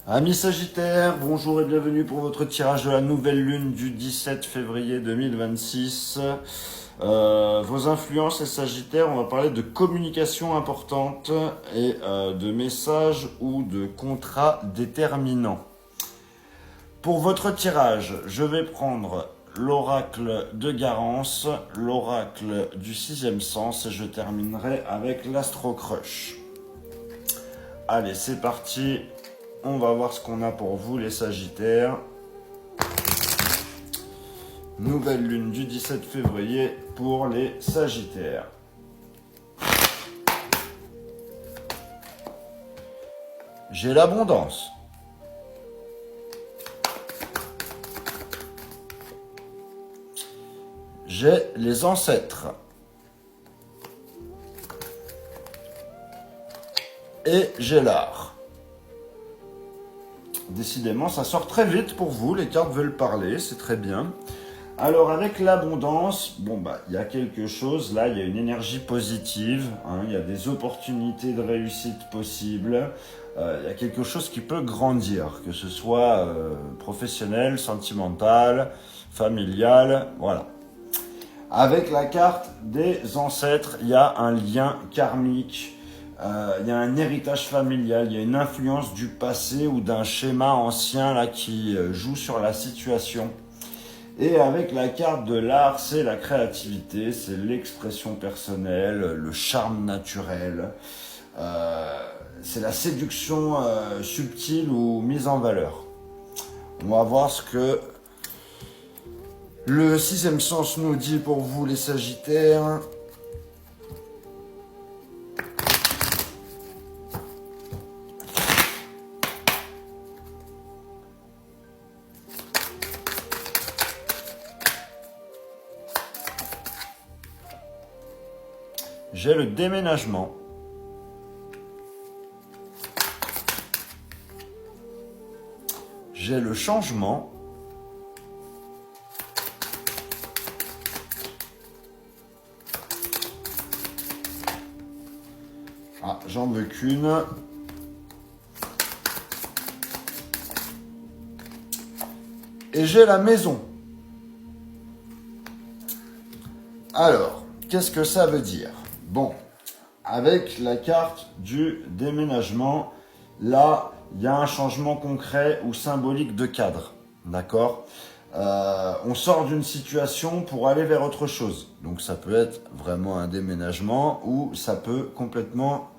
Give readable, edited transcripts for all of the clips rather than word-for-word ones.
Amis Sagittaires, bonjour et bienvenue pour votre tirage de la nouvelle lune du 17 février 2026. Vos influences les Sagittaires, on va parler de communication importante et de messages ou de contrats déterminants. Pour votre tirage, je vais prendre l'oracle de Garance, l'oracle du sixième sens et je terminerai avec l'Astro Crush. Allez, c'est parti. On va voir ce qu'on a pour vous les Sagittaires. Nouvelle lune du 17 février pour les Sagittaires. J'ai l'abondance. J'ai les ancêtres. Et j'ai l'art. Décidément, ça sort très vite pour vous, les cartes veulent parler, c'est très bien. Alors avec l'abondance, il y a quelque chose, là il y a une énergie positive, il y a des opportunités de réussite possibles, il y a quelque chose qui peut grandir, que ce soit professionnel, sentimental, familial, voilà. Avec la carte des ancêtres, il y a un lien karmique. Il y a un héritage familial, il y a une influence du passé ou d'un schéma ancien là qui joue sur la situation. Et avec la carte de l'art, c'est la créativité, c'est l'expression personnelle, le charme naturel, c'est la séduction subtile ou mise en valeur. On va voir ce que le sixième sens nous dit pour vous les Sagittaires. J'ai le déménagement. J'ai le changement. Ah, j'en veux qu'une. Et j'ai la maison. Alors, qu'est-ce que ça veut dire ? Bon, avec la carte du déménagement, là, il y a un changement concret ou symbolique de cadre, d'accord ? On sort d'une situation pour aller vers autre chose. Donc ça peut être vraiment un déménagement ou ça peut complètement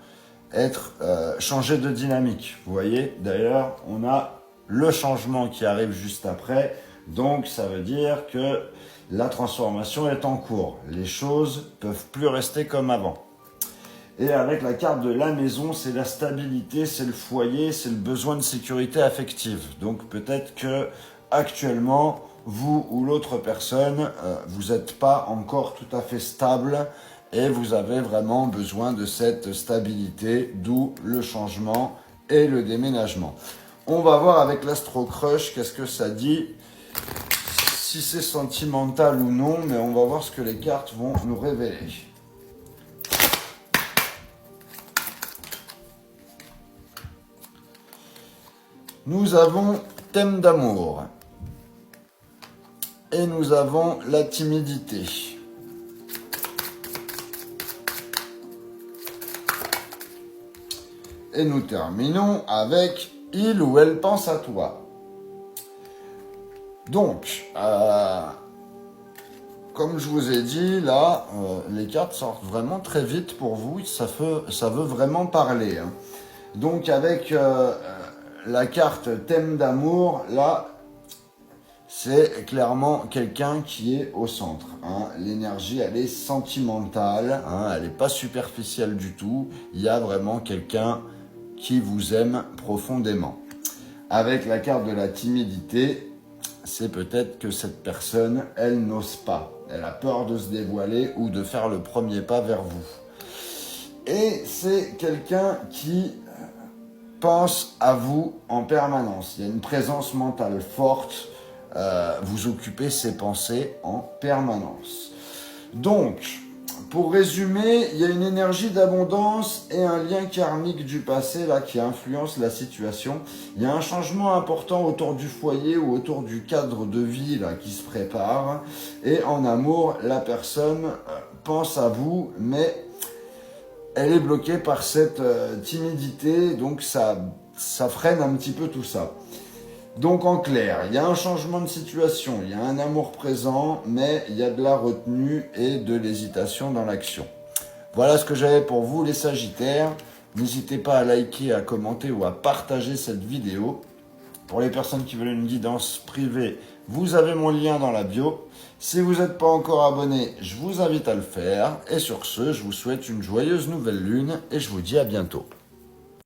être changé de dynamique. Vous voyez, d'ailleurs, on a le changement qui arrive juste après. Donc ça veut dire que la transformation est en cours. Les choses peuvent plus rester comme avant. Et avec la carte de la maison, c'est la stabilité, c'est le foyer, c'est le besoin de sécurité affective. Donc peut-être que actuellement, vous ou l'autre personne, vous n'êtes pas encore tout à fait stable et vous avez vraiment besoin de cette stabilité, d'où le changement et le déménagement. On va voir avec l'Astro Crush, qu'est-ce que ça dit, si c'est sentimental ou non, mais on va voir ce que les cartes vont nous révéler. Nous avons thème d'amour. Et nous avons la timidité. Et nous terminons avec il ou elle pense à toi. Donc, comme je vous ai dit, là, les cartes sortent vraiment très vite pour vous. Ça veut vraiment parler. Donc, avec la carte thème d'amour, là, c'est clairement quelqu'un qui est au centre. L'énergie, elle est sentimentale, elle n'est pas superficielle du tout. Il y a vraiment quelqu'un qui vous aime profondément. Avec la carte de la timidité, c'est peut-être que cette personne, elle n'ose pas. Elle a peur de se dévoiler ou de faire le premier pas vers vous. Et c'est quelqu'un qui pense à vous en permanence. Il y a une présence mentale forte. Vous occupez ses pensées en permanence. Donc, pour résumer, il y a une énergie d'abondance et un lien karmique du passé là qui influence la situation. Il y a un changement important autour du foyer ou autour du cadre de vie là qui se prépare. Et en amour, la personne pense à vous, mais elle est bloquée par cette timidité, donc ça freine un petit peu tout ça. Donc en clair, il y a un changement de situation, il y a un amour présent, mais il y a de la retenue et de l'hésitation dans l'action. Voilà ce que j'avais pour vous les Sagittaires. N'hésitez pas à liker, à commenter ou à partager cette vidéo. Pour les personnes qui veulent une guidance privée, vous avez mon lien dans la bio. Si vous n'êtes pas encore abonné, je vous invite à le faire. Et sur ce, je vous souhaite une joyeuse nouvelle lune et je vous dis à bientôt.